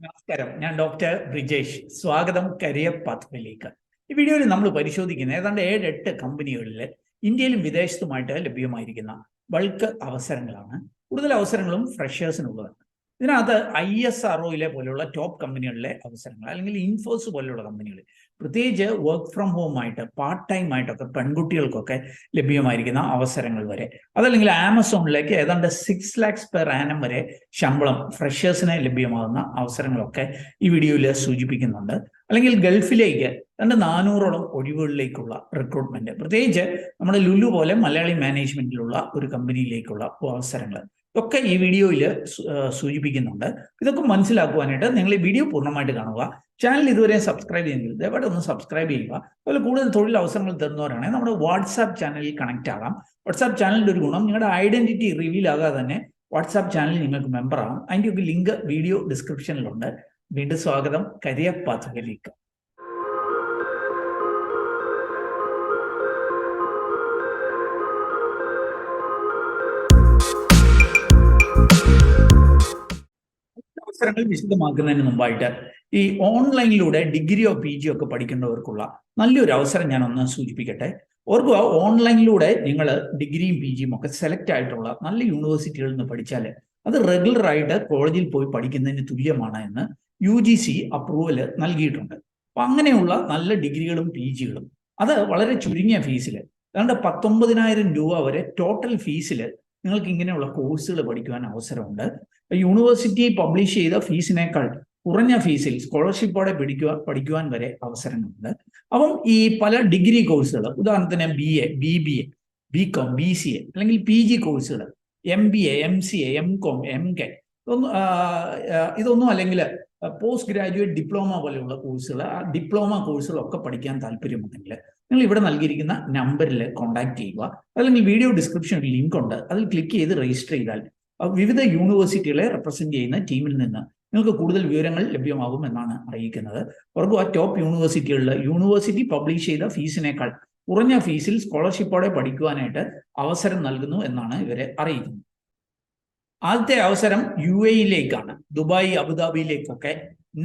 നമസ്കാരം, ഞാൻ ഡോക്ടർ ബ്രിജേഷ്. സ്വാഗതം കരിയർ പാത്വേയിലേക്ക്. ഈ വീഡിയോയിൽ നമ്മൾ പരിശോധിക്കുന്ന ഏതാണ്ട് 7-8 കമ്പനികളിൽ ഇന്ത്യയിലും വിദേശത്തുമായിട്ട് ലഭ്യമായിരിക്കുന്ന ബൾക്ക് അവസരങ്ങളാണ്. കൂടുതൽ അവസരങ്ങളും ഫ്രഷേഴ്സിനുള്ളതാണ്. ഇതിനകത്ത് ISROയിലെ പോലെയുള്ള ടോപ്പ് കമ്പനികളിലെ അവസരങ്ങൾ, അല്ലെങ്കിൽ ഇൻഫോസ് പോലെയുള്ള കമ്പനികൾ, പ്രത്യേകിച്ച് വർക്ക് ഫ്രം ഹോം ആയിട്ട് പാർട്ട് ടൈം ആയിട്ടൊക്കെ പെൺകുട്ടികൾക്കൊക്കെ ലഭ്യമായിരിക്കുന്ന അവസരങ്ങൾ വരെ, അതല്ലെങ്കിൽ ആമസോണിലേക്ക് ഏതാണ്ട് 6 lakhs പെർ ആനം വരെ ശമ്പളം ഫ്രഷേഴ്സിന് ലഭ്യമാകുന്ന അവസരങ്ങളൊക്കെ ഈ വീഡിയോയിൽ സൂചിപ്പിക്കുന്നുണ്ട്. അല്ലെങ്കിൽ ഗൾഫിലേക്ക് 400ഓളം ഒഴിവുകളിലേക്കുള്ള റിക്രൂട്ട്മെന്റ്, പ്രത്യേകിച്ച് നമ്മുടെ ലുലു പോലെ മലയാളി മാനേജ്മെന്റിലുള്ള ഒരു കമ്പനിയിലേക്കുള്ള അവസരങ്ങൾ ഒക്കെ ഈ വീഡിയോയിൽ സൂചിപ്പിക്കുന്നുണ്ട്. ഇതൊക്കെ മനസ്സിലാക്കുവാനായിട്ട് നിങ്ങൾ ഈ വീഡിയോ പൂർണ്ണമായിട്ട് കാണുക. ചാനൽ ഇതുവരെ സബ്സ്ക്രൈബ് ചെയ്യുമെങ്കിൽ ദയവായിട്ട് ഒന്ന് സബ്സ്ക്രൈബ് ചെയ്യുക. അതുപോലെ കൂടുതൽ തൊഴിൽ അവസരങ്ങൾ തരുന്നവരാണെങ്കിൽ നമ്മുടെ വാട്സാപ്പ് ചാനലിൽ കണക്ട് ആകാം. വാട്സാപ്പ് ചാനലിൻ്റെ ഒരു ഗുണം, നിങ്ങളുടെ ഐഡന്റിറ്റി റിവീൽ ആകാതെ തന്നെ വാട്സാപ്പ് ചാനലിൽ നിങ്ങൾക്ക് മെമ്പർ ആകാം. അതിൻ്റെ ഒക്കെ ലിങ്ക് വീഡിയോ ഡിസ്ക്രിപ്ഷനിലുണ്ട്. വീണ്ടും സ്വാഗതം കരിയർ പാത്വേയിലേക്ക്. അവസരങ്ങൾ വിശദമാക്കുന്നതിന് മുമ്പായിട്ട് ഈ ഓൺലൈനിലൂടെ ഡിഗ്രിയോ PGയോ ഒക്കെ പഠിക്കേണ്ടവർക്കുള്ള നല്ലൊരു അവസരം ഞാനൊന്ന് സൂചിപ്പിക്കട്ടെ. ഓർക്കുക, ഓൺലൈനിലൂടെ നിങ്ങൾ ഡിഗ്രിയും PGയും ഒക്കെ സെലക്ട് ആയിട്ടുള്ള നല്ല യൂണിവേഴ്സിറ്റികളിൽ നിന്ന് പഠിച്ചാൽ അത് റെഗുലർ ആയിട്ട് കോളേജിൽ പോയി പഠിക്കുന്നതിന് തുല്യമാണ് എന്ന് UGC അപ്രൂവൽ നൽകിയിട്ടുണ്ട്. അപ്പൊ അങ്ങനെയുള്ള നല്ല ഡിഗ്രികളും PGകളും അത് വളരെ ചുരുങ്ങിയ ഫീസിൽ, ഏതാണ്ട് 19,000 രൂപ വരെ ടോട്ടൽ ഫീസിൽ നിങ്ങൾക്ക് ഇങ്ങനെയുള്ള കോഴ്സുകൾ പഠിക്കുവാൻ അവസരമുണ്ട്. യൂണിവേഴ്സിറ്റി പബ്ലിഷ് ചെയ്ത ഫീസിനേക്കാൾ കുറഞ്ഞ ഫീസിൽ സ്കോളർഷിപ്പോടെ പഠിക്കുവാൻ വരെ അവസരങ്ങളുണ്ട്. അപ്പം ഈ പല ഡിഗ്രി കോഴ്സുകൾ, ഉദാഹരണത്തിന് BA, BBA, BCom, BCA, അല്ലെങ്കിൽ PG കോഴ്സുകൾ, MBA, MCA, MCom, MK, ഇതൊന്നും അല്ലെങ്കിൽ പോസ്റ്റ് ഗ്രാജുവേറ്റ് ഡിപ്ലോമ പോലെയുള്ള കോഴ്സുകൾ, ആ ഡിപ്ലോമ കോഴ്സുകളൊക്കെ പഠിക്കാൻ താല്പര്യമുണ്ടെങ്കിൽ നിങ്ങൾ ഇവിടെ നൽകിയിരിക്കുന്ന നമ്പറിൽ കോൺടാക്ട് ചെയ്യുക. അല്ലെങ്കിൽ വീഡിയോ ഡിസ്ക്രിപ്ഷനിൽ ലിങ്ക് ഉണ്ട്, അതിൽ ക്ലിക്ക് ചെയ്ത് രജിസ്റ്റർ ചെയ്താൽ വിവിധ യൂണിവേഴ്സിറ്റികളെ റെപ്രസെന്റ് ചെയ്യുന്ന ടീമിൽ നിന്ന് നിങ്ങൾക്ക് കൂടുതൽ വിവരങ്ങൾ ലഭ്യമാകും എന്നാണ് അറിയിക്കുന്നത്. ഓർക്കുക, ടോപ്പ് യൂണിവേഴ്സിറ്റികളിൽ യൂണിവേഴ്സിറ്റി പബ്ലിഷ് ചെയ്ത ഫീസിനേക്കാൾ കുറഞ്ഞ ഫീസിൽ സ്കോളർഷിപ്പോടെ പഠിക്കുവാനായിട്ട് അവസരം നൽകുന്നു എന്നാണ് ഇവരെ അറിയിക്കുന്നത്. ആദ്യത്തെ അവസരം UAEയിലേക്കാണ്. ദുബായ്, അബുദാബിയിലേക്കൊക്കെ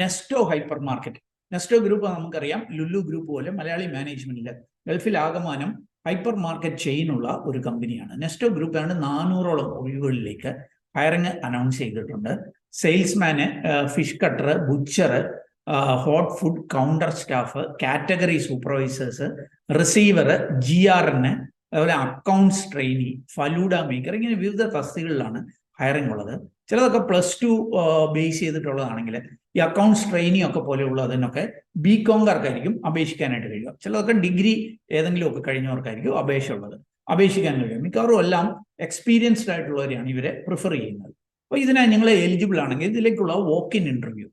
Nesto hypermarket. Nesto group നമുക്കറിയാം, ലുലു ഗ്രൂപ്പ് പോലെ മലയാളി മാനേജ്മെന്റിൽ ഗൾഫിൽ ആകമാനം ഹൈപ്പർ മാർക്കറ്റ് ചെയിനുള്ള ഒരു കമ്പനിയാണ്. നെസ്റ്റോ ഗ്രൂപ്പാണ് 400ഓളം ഒഴിവുകളിലേക്ക് ഹയറിംഗ് അനൗൺസ് ചെയ്തിട്ടുണ്ട്. സെയിൽസ്മാന്, fish cutter, butcher, hot food counter staff, category supervisors, receiver, GRN, അതുപോലെ അക്കൗണ്ട്സ് ട്രെയിനി, ഫലൂഡ മേക്കർ, ഇങ്ങനെ വിവിധ തസ്തികളിലാണ് ഹയറിംഗ് ഉള്ളത്. ചിലതൊക്കെ +2 ബേസ് ചെയ്തിട്ടുള്ളതാണെങ്കിൽ ഈ അക്കൗണ്ട്സ് ട്രെയിനിങ് ഒക്കെ പോലെയുള്ള അതിനൊക്കെ BComകാർക്കായിരിക്കും അപേക്ഷിക്കാനായിട്ട് കഴിയുക. ചിലതൊക്കെ ഡിഗ്രി ഏതെങ്കിലും ഒക്കെ കഴിഞ്ഞവർക്കായിരിക്കും അപേക്ഷിക്കാൻ കഴിയും. മിക്കവാറും എല്ലാം എക്സ്പീരിയൻസ്ഡ് ആയിട്ടുള്ളവരെയാണ് ഇവരെ പ്രിഫർ ചെയ്യുന്നത്. അപ്പോൾ ഇതിനായി നിങ്ങൾ എലിജിബിൾ ആണെങ്കിൽ ഇതിലേക്കുള്ള walk-in ഇന്റർവ്യൂ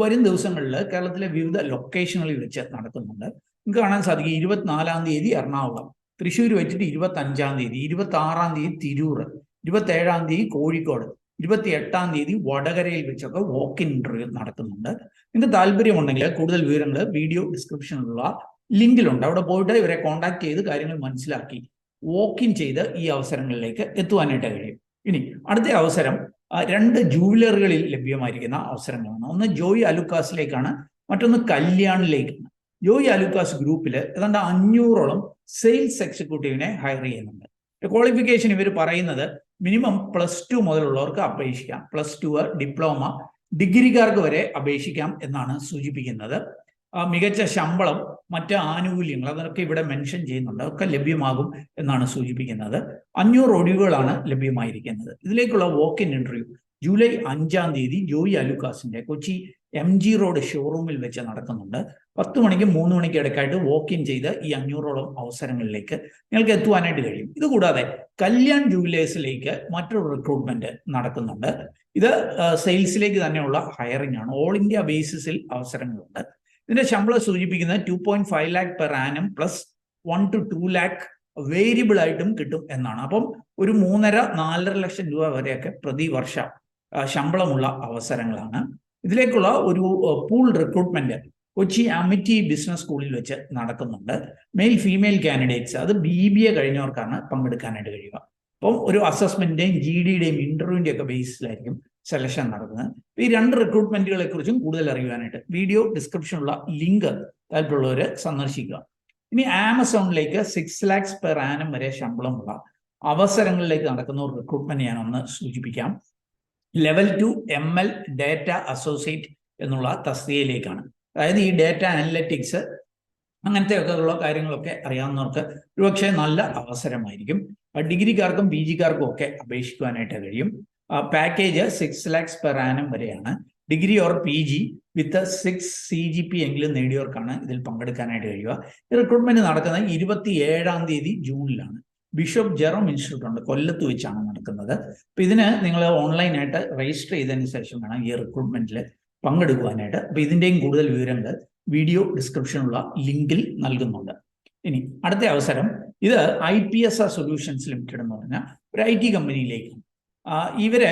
വരും ദിവസങ്ങളിൽ കേരളത്തിലെ വിവിധ ലൊക്കേഷനുകളിൽ വെച്ച് നടക്കുന്നുണ്ട്. നിങ്ങൾക്ക് കാണാൻ സാധിക്കും, 24-ാം തീയതി എറണാകുളം, തൃശ്ശൂർ വെച്ചിട്ട് 25-ാം തീയതി, 26-ാം തീയതി തിരൂർ, 27-ാം തീയതി കോഴിക്കോട്, 28-ാം തീയതി വടകരയിൽ വെച്ചൊക്കെ walk-in ഇന്റർവ്യൂ നടക്കുന്നുണ്ട്. നിങ്ങൾക്ക് താല്പര്യമുണ്ടെങ്കിൽ കൂടുതൽ വിവരങ്ങൾ വീഡിയോ ഡിസ്ക്രിപ്ഷനിലുള്ള ലിങ്കിലുണ്ട്. അവിടെ പോയിട്ട് ഇവരെ കോൺടാക്ട് ചെയ്ത് കാര്യങ്ങൾ മനസ്സിലാക്കി walk-in ചെയ്ത് ഈ അവസരങ്ങളിലേക്ക് എത്തുവാനായിട്ട് കഴിയും. ഇനി അടുത്ത അവസരം 2 ജൂവലറികളിൽ ലഭ്യമായിരിക്കുന്ന അവസരങ്ങളാണ്. ഒന്ന് ജോയ് അലുക്കാസിലേക്കാണ്, മറ്റൊന്ന് കല്യാണിലേക്കാണ്. ജോയ് അലുക്കാസ് ഗ്രൂപ്പിൽ ഏതാണ്ട് 500ഓളം സെയിൽസ് എക്സിക്യൂട്ടീവിനെ ഹയർ ചെയ്യുന്നുണ്ട്. ക്വാളിഫിക്കേഷൻ ഇവർ പറയുന്നത് മിനിമം +2 മുതലുള്ളവർക്ക് അപേക്ഷിക്കാം, +2, ഡിപ്ലോമ, ഡിഗ്രിക്കാർക്ക് വരെ അപേക്ഷിക്കാം എന്നാണ് സൂചിപ്പിക്കുന്നത്. മികച്ച ശമ്പളം, മറ്റ് ആനുകൂല്യങ്ങൾ, അതൊക്കെ ഇവിടെ മെൻഷൻ ചെയ്യുന്നുണ്ട്, അതൊക്കെ ലഭ്യമാകും എന്നാണ് സൂചിപ്പിക്കുന്നത്. 500 ഒഴിവുകളാണ് ലഭ്യമായിരിക്കുന്നത്. ഇതിലേക്കുള്ള walk-in ഇന്റർവ്യൂ ജൂലൈ 5-ാം തീയതി ജോയ് അലുക്കാസിന്റെ കൊച്ചി MG റോഡ് ഷോറൂമിൽ വെച്ച് നടക്കുന്നുണ്ട്. 10 മണിക്കും 3 മണിക്കും ഇടയ്ക്കായിട്ട് walk-in ചെയ്ത് ഈ 500ഓളം അവസരങ്ങളിലേക്ക് നിങ്ങൾക്ക് എത്തുവാനായിട്ട് കഴിയും. ഇതുകൂടാതെ കല്യാൺ ജുവലേഴ്സിലേക്ക് മറ്റൊരു റിക്രൂട്ട്മെന്റ് നടക്കുന്നുണ്ട്. ഇത് സെയിൽസിലേക്ക് തന്നെയുള്ള ഹയറിംഗ് ആണ്. ഓൾ ഇന്ത്യ ബേസിസിൽ അവസരങ്ങളുണ്ട്. ഇതിന്റെ ശമ്പളം സൂചിപ്പിക്കുന്നത് 2.5 lakh per annum plus 1 to 2 lakh variable ആയിട്ടും കിട്ടും എന്നാണ്. അപ്പം ഒരു 3.5-4.5 ലക്ഷം രൂപ വരെയൊക്കെ പ്രതിവർഷം ശമ്പളമുള്ള അവസരങ്ങളാണ്. ഇതിലേക്കുള്ള ഒരു pool recruitment Kochi Amity business സ്കൂളിൽ വെച്ച് നടക്കുന്നുണ്ട്. മെയിൽ ഫീമെയിൽ കാൻഡിഡേറ്റ്സ്, അത് BBA കഴിഞ്ഞവർക്കാണ് പങ്കെടുക്കാനായിട്ട് കഴിയുക. അപ്പം ഒരു അസസ്മെന്റിന്റെയും GDയുടെയും ഇന്റർവ്യൂവിന്റെ ഒക്കെ ബേസിലായിരിക്കും സെലക്ഷൻ നടക്കുന്നത്. ഈ 2 റിക്രൂട്ട്മെന്റുകളെ കുറിച്ചും കൂടുതൽ അറിയുവാനായിട്ട് വീഡിയോ ഡിസ്ക്രിപ്ഷനുള്ള ലിങ്ക് താല്പര്യമുള്ളവർ സന്ദർശിക്കുക. ഇനി ആമസോണിലേക്ക് 6 lakhs per annum വരെ ശമ്പളമുള്ള അവസരങ്ങളിലേക്ക് നടക്കുന്ന ഒരു റിക്രൂട്ട്മെന്റ് ഞാൻ ഒന്ന് സൂചിപ്പിക്കാം. ലെവൽ 2 ML ഡാറ്റ അസോസിയേറ്റ് എന്നുള്ള തസ്തികയിലേക്കാണ്. അതായത് ഈ ഡാറ്റ അനലറ്റിക്സ് അങ്ങനത്തെ ഒക്കെ ഉള്ള കാര്യങ്ങളൊക്കെ അറിയാവുന്നവർക്ക് ഒരുപക്ഷെ നല്ല അവസരമായിരിക്കും. ഡിഗ്രിക്കാർക്കും PGക്കാർക്കും ഒക്കെ അപേക്ഷിക്കുവാനായിട്ട് കഴിയും. പാക്കേജ് 6 lakhs per annum വരെയാണ്. Degree or PG with 6 CGP എങ്കിലും നേടിയവർക്കാണ് ഇതിൽ പങ്കെടുക്കാനായിട്ട് കഴിയുക. ഈ റിക്രൂട്ട്മെന്റ് നടക്കുന്നത് 27-ാം തീയതി ജൂണിലാണ്. ബിഷപ്പ് ജെറോം ഇൻസ്റ്റിറ്റ്യൂട്ട് ഉണ്ട്, കൊല്ലത്ത് വെച്ചാണ് നടക്കുന്നത്. അപ്പൊ ഇതിന് നിങ്ങൾ ഓൺലൈനായിട്ട് രജിസ്റ്റർ ചെയ്തതിന് ശേഷം വേണം ഈ റിക്രൂട്ട്മെന്റിൽ പങ്കെടുക്കുവാനായിട്ട്. അപ്പൊ ഇതിന്റെയും കൂടുതൽ വിവരങ്ങൾ വീഡിയോ ഡിസ്ക്രിപ്ഷനുള്ള ലിങ്കിൽ നൽകുന്നുണ്ട്. ഇനി അടുത്ത അവസരം, ഇത് IPSR സൊല്യൂഷൻസ് ലിമിറ്റഡ് എന്ന് പറഞ്ഞ ഒരു IT കമ്പനിയിലേക്കാണ്. ഇവര്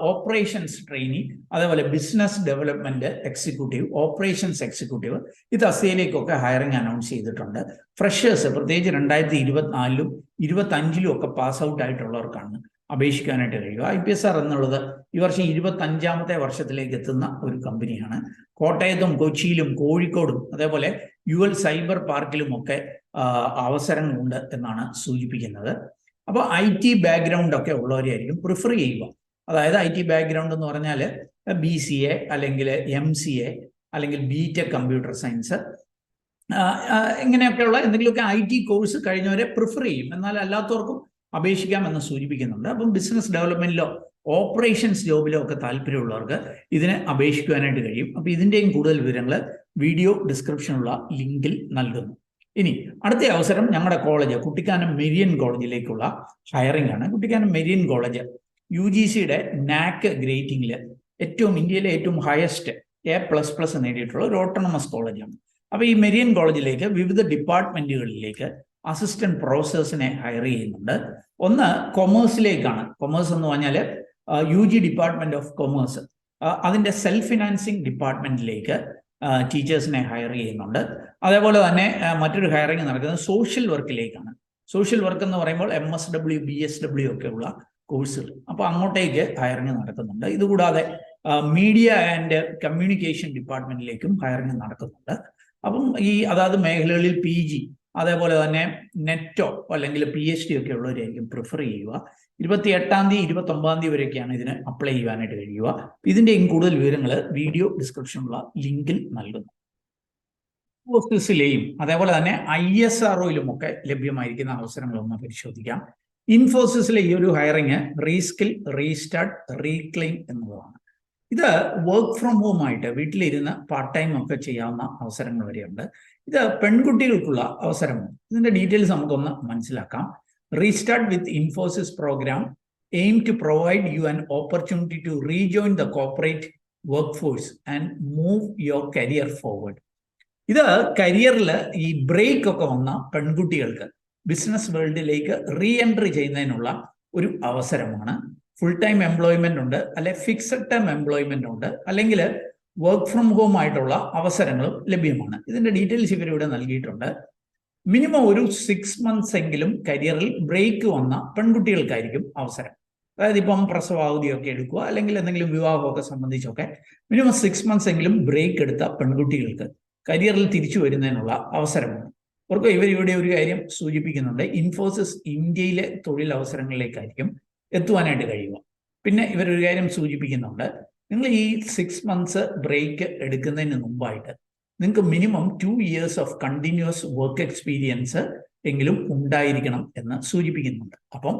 ഓപ്പറേഷൻസ് ട്രെയിനി, അതേപോലെ business development executive, operations executive, ഈ തസ്തികയിലേക്കൊക്കെ ഹയറിംഗ് അനൗൺസ് ചെയ്തിട്ടുണ്ട്. ഫ്രഷേഴ്സ് പ്രത്യേകിച്ച് 2024-ലും 2025-ലും ഒക്കെ പാസ് ഔട്ട് ആയിട്ടുള്ളവർക്കാണ് അപേക്ഷിക്കാനായിട്ട് കഴിയുക. IPSR എന്നുള്ളത് ഈ വർഷം 25-ാമത്തെ വർഷത്തിലേക്ക് എത്തുന്ന ഒരു കമ്പനിയാണ്. കോട്ടയത്തും കൊച്ചിയിലും കോഴിക്കോടും അതേപോലെ UL സൈബർ പാർക്കിലും ഒക്കെ അവസരങ്ങളുണ്ട് എന്നാണ് സൂചിപ്പിക്കുന്നത്. അപ്പോൾ IT ബാക്ക്ഗ്രൗണ്ട് ഒക്കെ ഉള്ളവരെയായിരിക്കും പ്രിഫർ ചെയ്യുക. അതായത് IT ബാക്ക്ഗ്രൗണ്ട് എന്ന് പറഞ്ഞാൽ BCA അല്ലെങ്കിൽ MCA അല്ലെങ്കിൽ BTech കമ്പ്യൂട്ടർ സയൻസ് ഇങ്ങനെയൊക്കെയുള്ള എന്തെങ്കിലുമൊക്കെ IT കോഴ്സ് കഴിഞ്ഞവരെ പ്രിഫർ ചെയ്യും. എന്നാൽ അല്ലാത്തവർക്കും അപേക്ഷിക്കാമെന്ന് സൂചിപ്പിക്കുന്നുണ്ട്. അപ്പം ബിസിനസ് ഡെവലപ്മെന്റിലോ ഓപ്പറേഷൻസ് ജോബിലോ ഒക്കെ താല്പര്യമുള്ളവർക്ക് ഇതിനെ അപേക്ഷിക്കുവാനായിട്ട് കഴിയും. അപ്പൊ ഇതിന്റെയും കൂടുതൽ വിവരങ്ങൾ വീഡിയോ ഡിസ്ക്രിപ്ഷനുള്ള ലിങ്കിൽ നൽകുന്നു. ഇനി അടുത്ത അവസരം ഞങ്ങളുടെ കോളേജ് കുട്ടിക്കാനം മെരിയൻ കോളേജിലേക്കുള്ള ഹയറിംഗ് ആണ്. കുട്ടിക്കാനം മെരിയൻ കോളേജ് UGCയുടെ NAC ഗ്രേറ്റിംഗിൽ ഇന്ത്യയിലെ ഏറ്റവും ഹയസ്റ്റ് A++ നേടിയിട്ടുള്ള ഒരു ഓട്ടോണമസ് കോളേജാണ്. അപ്പൊ ഈ മെരിയൻ കോളേജിലേക്ക് വിവിധ ഡിപ്പാർട്ട്മെന്റുകളിലേക്ക് അസിസ്റ്റന്റ് പ്രൊഫസേഴ്സിനെ ഹയർ ചെയ്യുന്നുണ്ട്. ഒന്ന് കൊമേഴ്സിലേക്കാണ്. കൊമേഴ്സ് എന്ന് പറഞ്ഞാൽ UG ഡിപ്പാർട്ട്മെന്റ് ഓഫ് കൊമേഴ്സ്, അതിന്റെ സെൽഫ് ഫിനാൻസിങ് ഡിപ്പാർട്ട്മെന്റിലേക്ക് ടീച്ചേഴ്സിനെ ഹയർ ചെയ്യുന്നുണ്ട്. അതേപോലെ തന്നെ മറ്റൊരു ഹയറിംഗ് നടക്കുന്നത് സോഷ്യൽ വർക്കിലേക്കാണ്. സോഷ്യൽ വർക്ക് എന്ന് പറയുമ്പോൾ MSW BSW ഒക്കെ ഉള്ള കോഴ്സുകൾ, അപ്പോൾ അങ്ങോട്ടേക്ക് ഹയറിംഗ് നടക്കുന്നുണ്ട്. ഇതുകൂടാതെ മീഡിയ ആൻഡ് കമ്മ്യൂണിക്കേഷൻ ഡിപ്പാർട്ട്മെന്റിലേക്കും ഹയറിംഗ് നടക്കുന്നുണ്ട്. അപ്പം അതാത് മേഖലകളിൽ PG അതേപോലെ തന്നെ നെറ്റോ അല്ലെങ്കിൽ PhD ഒക്കെ ഉള്ളവരായിരിക്കും പ്രിഫർ ചെയ്യുക. 28-ാം തീയതി 29-ാം തീയതി വരെയൊക്കെയാണ് ഇതിന് അപ്ലൈ ചെയ്യാനായിട്ട് കഴിയുക. ഇതിന്റെയും കൂടുതൽ വിവരങ്ങൾ വീഡിയോ ഡിസ്ക്രിപ്ഷനുള്ള ലിങ്കിൽ നൽകുന്നു. ഇൻഫോസിസിലെയും അതേപോലെ തന്നെ ISROയിലും ഒക്കെ ലഭ്യമായിരിക്കുന്ന അവസരങ്ങളൊന്ന് പരിശോധിക്കാം. ഇൻഫോസിസിലെ ഈ ഒരു ഹയറിംഗ് റീസ്കിൽ, റീസ്റ്റാർട്ട്, റീക്ലെയിം എന്നുള്ളതാണ്. ഇത് വർക്ക് ഫ്രം ഹോം ആയിട്ട് വീട്ടിലിരുന്ന് പാർട്ട് ടൈം ഒക്കെ ചെയ്യാവുന്ന അവസരങ്ങൾ വരെയുണ്ട്. ഇത് പെൺകുട്ടികൾക്കുള്ള അവസരമാണ്. ഇതിന്റെ ഡീറ്റെയിൽസ് നമുക്കൊന്ന് മനസ്സിലാക്കാം. Restart with Infosys program aim to provide you an opportunity to rejoin the corporate workforce and move your career forward. ഇത് കരിയറിൽ ഈ ബ്രേക്ക് ഒക്കെ വന്ന പെൺകുട്ടികൾക്ക് ബിസിനസ് വേൾഡിലേക്ക് റീ എൻട്രി ചെയ്യുന്നതിനുള്ള ഒരു അവസരമാണ്. ഫുൾ ടൈം എംപ്ലോയ്മെന്റ് ഉണ്ട്, അല്ലെ ഫിക്സഡ് ടൈം എംപ്ലോയ്മെന്റ് ഉണ്ട്, അല്ലെങ്കിൽ വർക്ക് ഫ്രം ഹോം ആയിട്ടുള്ള അവസരങ്ങളും ലഭ്യമാണ്. ഇതിന്റെ ഡീറ്റെയിൽസ് ഇവരിവിടെ നൽകിയിട്ടുണ്ട്. മിനിമം ഒരു 6 months എങ്കിലും കരിയറിൽ ബ്രേക്ക് വന്ന പെൺകുട്ടികൾക്കായിരിക്കും അവസരം. അതായത് ഇപ്പം പ്രസവാവധിയൊക്കെ എടുക്കുക അല്ലെങ്കിൽ എന്തെങ്കിലും വിവാഹമൊക്കെ സംബന്ധിച്ചൊക്കെ മിനിമം 6 months എങ്കിലും ബ്രേക്ക് എടുത്ത പെൺകുട്ടികൾക്ക് കരിയറിൽ തിരിച്ചു വരുന്നതിനുള്ള അവസരമാണ്. അവർക്ക് ഇവരിവിടെ ഒരു കാര്യം സൂചിപ്പിക്കുന്നുണ്ട്, ഇൻഫോസിസ് ഇന്ത്യയിലെ തൊഴിലവസരങ്ങളിലേക്കായിരിക്കും എത്തുവാനായിട്ട് കഴിയുക. പിന്നെ ഇവരൊരു കാര്യം സൂചിപ്പിക്കുന്നുണ്ട്, നിങ്ങൾ ഈ 6 months ബ്രേക്ക് എടുക്കുന്നതിന് മുമ്പായിട്ട് നിങ്ങൾക്ക് minimum 2 years of continuous work experience എങ്കിലും ഉണ്ടായിരിക്കണം എന്ന് സൂചിപ്പിക്കുന്നുണ്ട്. അപ്പം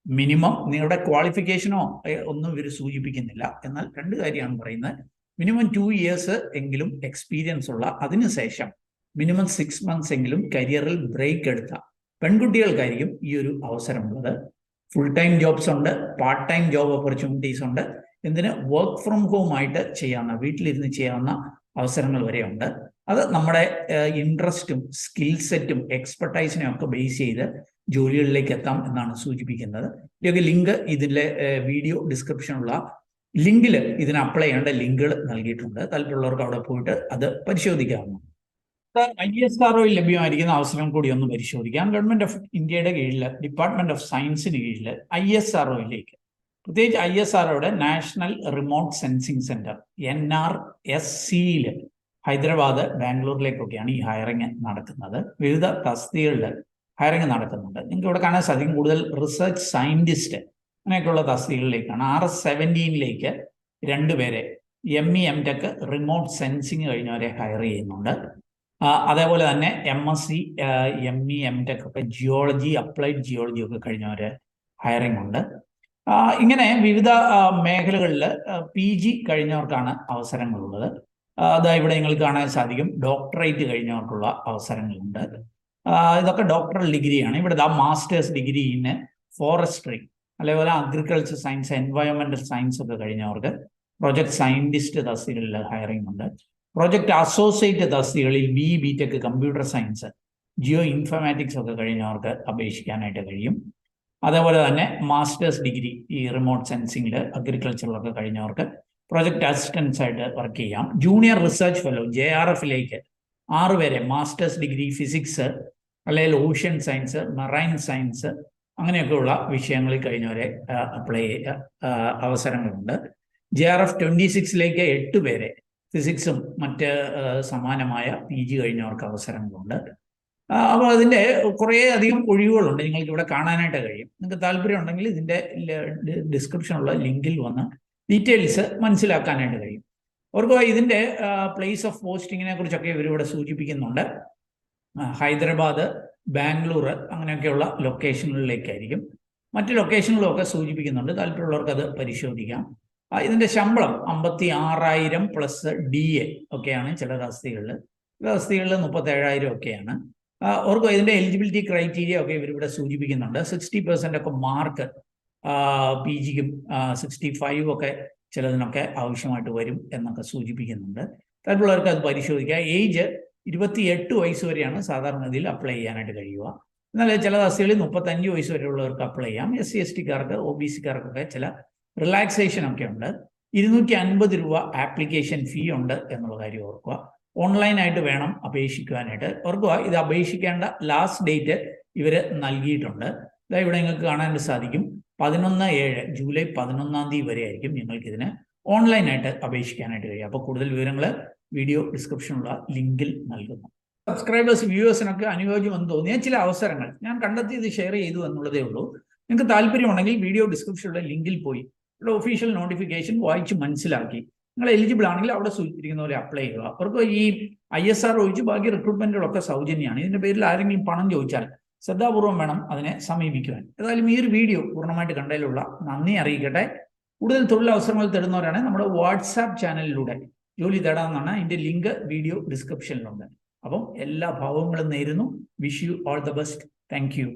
മിനിമം നിങ്ങളുടെ ക്വാളിഫിക്കേഷനോ ഒന്നും ഇവർ സൂചിപ്പിക്കുന്നില്ല. എന്നാൽ 2 കാര്യമാണ് പറയുന്നത്. മിനിമം 2 years എങ്കിലും എക്സ്പീരിയൻസ് ഉള്ള, അതിനുശേഷം മിനിമം 6 months എങ്കിലും കരിയറിൽ ബ്രേക്ക് എടുത്ത പെൺകുട്ടികൾക്കായിരിക്കും ഈ ഒരു അവസരമുള്ളത്. ഫുൾ ടൈം ജോബ്സ് ഉണ്ട്, പാർട്ട് ടൈം ജോബ് ഓപ്പർച്യൂണിറ്റീസ് ഉണ്ട്. എന്തിന് വർക്ക് ഫ്രം ഹോം ആയിട്ട് ചെയ്യാവുന്ന, വീട്ടിലിരുന്ന് ചെയ്യാവുന്ന അവസരങ്ങൾ വരെയുണ്ട്. അത് നമ്മുടെ ഇൻട്രസ്റ്റും സ്കിൽ സെറ്റും എക്സ്പെർട്ടൈസിനെയും ഒക്കെ ബേസ് ചെയ്ത് ജോലികളിലേക്ക് എത്താം എന്നാണ് സൂചിപ്പിക്കുന്നത്. ഇതിന്റെ ലിങ്ക് ഇതിലെ വീഡിയോ ഡിസ്ക്രിപ്ഷനുള്ള ലിങ്കിൽ ഇതിന് അപ്ലൈ ചെയ്യേണ്ട ലിങ്കുകൾ നൽകിയിട്ടുണ്ട്. താല്പര്യമുള്ളവർക്ക് അവിടെ പോയിട്ട് അത് പരിശോധിക്കാവുന്നതാണ്. ISROയിൽ ലഭ്യമായിരിക്കുന്ന അവസരം കൂടി ഒന്ന് പരിശോധിക്കാം. ഗവൺമെന്റ് ഓഫ് ഇന്ത്യയുടെ കീഴിൽ ഡിപ്പാർട്ട്മെന്റ് ഓഫ് സയൻസിന് കീഴിൽ ISROയിലേക്ക് പ്രത്യേകിച്ച് ISROയുടെ നാഷണൽ റിമോട്ട് സെൻസിങ് സെന്റർ NRSCയിൽ ഹൈദരാബാദ്, ബാംഗ്ലൂരിലേക്കൊക്കെയാണ് ഈ ഹയറിങ് നടക്കുന്നത്. വിവിധ തസ്തികകളിൽ ഹയറിങ് നടക്കുന്നുണ്ട്. നിങ്ങൾക്ക് ഇവിടെ കാണാൻ സാധിക്കും കൂടുതൽ റിസർച്ച് സയന്റിസ്റ്റ് അങ്ങനെയൊക്കെയുള്ള തസ്തികകളിലേക്കാണ്. RS-17ലേക്ക് 2 പേരെ ME MTech റിമോട്ട് സെൻസിങ് കഴിഞ്ഞവരെ ഹയർ ചെയ്യുന്നുണ്ട്. അതേപോലെ തന്നെ MSc ME MTech ഒക്കെ ജിയോളജി, അപ്ലൈഡ് ജിയോളജി ഒക്കെ കഴിഞ്ഞവരെ ഹയറിംഗ് ഉണ്ട്. ഇങ്ങനെ വിവിധ മേഖലകളിൽ PG കഴിഞ്ഞവർക്കാണ് അവസരങ്ങളുള്ളത്. അതാ ഇവിടെ നിങ്ങൾക്ക് കാണാൻ സാധിക്കും ഡോക്ടറേറ്റ് കഴിഞ്ഞവർക്കുള്ള അവസരങ്ങളുണ്ട്. ഇതൊക്കെ ഡോക്ടറൽ ഡിഗ്രിയാണ്. ഇവിടെ മാസ്റ്റേഴ്സ് ഡിഗ്രി ഇൻ ഫോറസ്ട്രി, അതേപോലെ അഗ്രികൾച്ചർ സയൻസ്, എൻവയോൺമെന്റൽ സയൻസ് ഒക്കെ കഴിഞ്ഞവർക്ക് പ്രൊജക്ട് സയന്റിസ്റ്റ് തസ്തികളിൽ ഹയറിംഗ് ഉണ്ട്. പ്രൊജക്ട് അസോസിയേറ്റ് തസ്തികളിൽ BTech computer science, geo informatics ഒക്കെ കഴിഞ്ഞവർക്ക് അപേക്ഷിക്കാനായിട്ട് കഴിയും. അതേപോലെ തന്നെ മാസ്റ്റേഴ്സ് ഡിഗ്രി ഈ റിമോട്ട് സെൻസിങ്ങിൽ, അഗ്രികൾച്ചറിലൊക്കെ കഴിഞ്ഞവർക്ക് പ്രൊജക്ട് അസിസ്റ്റൻസ് ആയിട്ട് വർക്ക് ചെയ്യാം. ജൂനിയർ റിസർച്ച് ഫെലോ JRFലേക്ക് 6 പേരെ മാസ്റ്റേഴ്സ് ഡിഗ്രി ഫിസിക്സ് അല്ലെങ്കിൽ ഓഷ്യൻ സയൻസ്, മറൈൻ സയൻസ് അങ്ങനെയൊക്കെയുള്ള വിഷയങ്ങളിൽ കഴിഞ്ഞവരെ അപ്ലൈ അവസരങ്ങളുണ്ട്. JRF 26ലേക്ക് 8 പേരെ ഫിസിക്സും മറ്റ് സമാനമായ PG കഴിഞ്ഞവർക്ക് അവസരങ്ങളുണ്ട്. അപ്പോൾ അതിൻ്റെ കുറേ അധികം ഒഴിവുകളുണ്ട്, നിങ്ങൾക്ക് ഇവിടെ കാണാനായിട്ട് കഴിയും. നിങ്ങൾക്ക് താല്പര്യം ഉണ്ടെങ്കിൽ ഇതിൻ്റെ ഡിസ്ക്രിപ്ഷനുള്ള ലിങ്കിൽ വന്ന് ഡീറ്റെയിൽസ് മനസ്സിലാക്കാനായിട്ട് കഴിയും. അവർക്ക് ഇതിൻ്റെ പ്ലേസ് ഓഫ് പോസ്റ്റിങ്ങിനെ കുറിച്ചൊക്കെ ഇവരിവിടെ സൂചിപ്പിക്കുന്നുണ്ട്. ഹൈദരാബാദ്, ബാംഗ്ലൂർ അങ്ങനെയൊക്കെയുള്ള ലൊക്കേഷനുകളിലേക്കായിരിക്കും. മറ്റ് ലൊക്കേഷനുകളൊക്കെ സൂചിപ്പിക്കുന്നുണ്ട്. താല്പര്യമുള്ളവർക്ക് അത് പരിശോധിക്കാം. ഇതിൻ്റെ ശമ്പളം 56,000 പ്ലസ് DA ഒക്കെയാണ് ചില തസ്തികകളിൽ. ചില തസ്തികകളിൽ 37,000 ഒക്കെയാണ്. അവർക്ക് ഇതിൻ്റെ എലിജിബിലിറ്റി ക്രൈറ്റീരിയ ഒക്കെ ഇവരിവിടെ സൂചിപ്പിക്കുന്നുണ്ട്. 60% ഒക്കെ മാർക്ക് PGക്കും 65 ഒക്കെ ചിലതിനൊക്കെ ആവശ്യമായിട്ട് വരും എന്നൊക്കെ സൂചിപ്പിക്കുന്നുണ്ട്. താല്പര്യമുള്ളവർക്ക് അത് പരിശോധിക്കാം. ഏജ് 28 വയസ്സ് വരെയാണ് സാധാരണഗതിയിൽ അപ്ലൈ ചെയ്യാനായിട്ട് കഴിയുക. എന്നാൽ ചില തസ്തികളിൽ 35 വയസ്സ് വരെയുള്ളവർക്ക് അപ്ലൈ ചെയ്യാം. SC STക്കാർക്ക്, OBCക്കാർക്കൊക്കെ ചില റിലാക്സേഷൻ ഒക്കെ ഉണ്ട്. 250 രൂപ ആപ്ലിക്കേഷൻ ഫീ ഉണ്ട് എന്നുള്ള കാര്യം ഓർക്കുക. ഓൺലൈനായിട്ട് വേണം അപേക്ഷിക്കുവാനായിട്ട്. ഓർക്കുക, ഇത് അപേക്ഷിക്കേണ്ട ലാസ്റ്റ് ഡേറ്റ് ഇവർ നൽകിയിട്ടുണ്ട്. ഇതാ ഇവിടെ നിങ്ങൾക്ക് കാണാൻ സാധിക്കും 11/7 ജൂലൈ 11-ാം തീയതി വരെ ആയിരിക്കും നിങ്ങൾക്കിതിന് ഓൺലൈനായിട്ട് അപേക്ഷിക്കാനായിട്ട് കഴിയും. അപ്പോൾ കൂടുതൽ വിവരങ്ങൾ വീഡിയോ ഡിസ്ക്രിപ്ഷനുള്ള ലിങ്കിൽ നൽകുന്നു. സബ്സ്ക്രൈബേഴ്സ്, വ്യൂവേഴ്സിനൊക്കെ അനുയോജ്യമെന്ന് തോന്നിയ ചില അവസരങ്ങൾ ഞാൻ കണ്ടെത്തി ഇത് ഷെയർ ചെയ്തു എന്നുള്ളതേ ഉള്ളൂ. നിങ്ങൾക്ക് താല്പര്യമുണ്ടെങ്കിൽ വീഡിയോ ഡിസ്ക്രിപ്ഷനുള്ള ലിങ്കിൽ പോയി ഇവിടെ ഒഫീഷ്യൽ നോട്ടിഫിക്കേഷൻ വായിച്ച് മനസ്സിലാക്കി നിങ്ങൾ എലിജിബിൾ ആണെങ്കിൽ അവിടെ സൂചിപ്പിക്കുന്ന പോലെ അപ്ലൈ ചെയ്യുക. അവർക്ക് ഈ ISR ഒഴിച്ച് ബാക്കി റിക്രൂട്ട്മെന്റുകളൊക്കെ സൗജന്യമാണ്. ഇതിന്റെ പേരിൽ ആരെങ്കിലും പണം ചോദിച്ചാൽ ശ്രദ്ധാപൂർവം വേണം അതിനെ സമീപിക്കുവാൻ. ഏതായാലും ഈ ഒരു വീഡിയോ പൂർണ്ണമായിട്ട് കണ്ടതിലുള്ള നന്ദി അറിയിക്കട്ടെ. കൂടുതൽ തൊഴിലവസരങ്ങൾ തേടുന്നവരാണ് നമ്മുടെ വാട്സാപ്പ് ചാനലിലൂടെ ജോലി തേടാമെന്നാണ്. അതിന്റെ ലിങ്ക് വീഡിയോ ഡിസ്ക്രിപ്ഷനിലുണ്ട്. അപ്പം എല്ലാ ഭാവങ്ങളും നേരുന്നു. Wish you all the best. Thank you.